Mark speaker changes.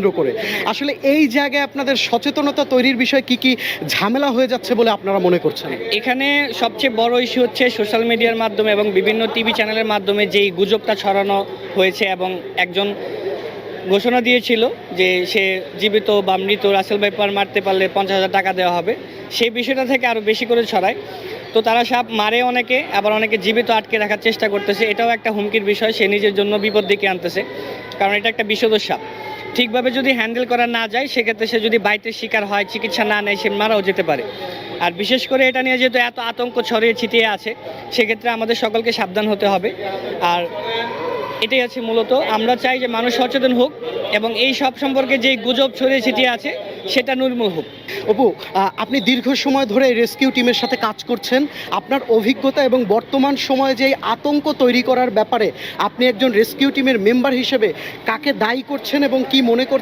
Speaker 1: কেন্দ্র করে আসলে এই জায়গায় আপনাদের সচেতনতা তৈরির বিষয়ে কি ঝামেলা হয়ে যাচ্ছে বলে আপনারা মনে করছেন?
Speaker 2: এখানে সবচেয়ে বড় ইস্যু হচ্ছে সোশ্যাল মিডিয়ার মাধ্যমে এবং বিভিন্ন টিভি চ্যানেলের মাধ্যমে যেই গুজবটা ছড়ানো হয়েছে এবং একজন ঘোষণা দিয়েছিল যে সে জীবিত বা মৃত রাসেল ভাইপার মারতে পারলে 50,000 টাকা দেওয়া হবে। সেই বিষয়টা থেকে আরও বেশি করে ছড়ায়। তো তারা সাপ মারে অনেকে, আবার অনেকে জীবিত আটকে রাখার চেষ্টা করতেছে। এটাও একটা হুমকির বিষয়, সে নিজের জন্য বিপদ ডেকে আনতেছে, কারণ এটা একটা বিষধর সাপ। ঠিকভাবে যদি হ্যান্ডেল করা না যায়, সেক্ষেত্রে সে যদি বাইটের শিকার হয়, চিকিৎসা না নেয়, সে মারাও যেতে পারে। আর বিশেষ করে এটা নিয়ে যেহেতু এত আতঙ্ক ছড়িয়ে ছিটিয়ে আছে, সেক্ষেত্রে আমাদের সকলকে সাবধান হতে হবে। আর এটাই আছে মূলত, আমরা চাই যে মানুষ সচেতন হোক এবং এই সব সম্পর্কে যে গুজব ছড়িয়ে ছিটিয়ে আছে সেটা নির্মূল হোক।
Speaker 1: অপু, আপনি দীর্ঘ সময় ধরে রেস্কিউ টিমের সাথে কাজ করছেন। আপনার অভিজ্ঞতা এবং বর্তমান সময়ে যে আতঙ্ক তৈরি করার ব্যাপারে আপনি একজন রেস্কিউ টিমের মেম্বার হিসেবে কাকে দায়ী করছেন এবং কি মনে করছেন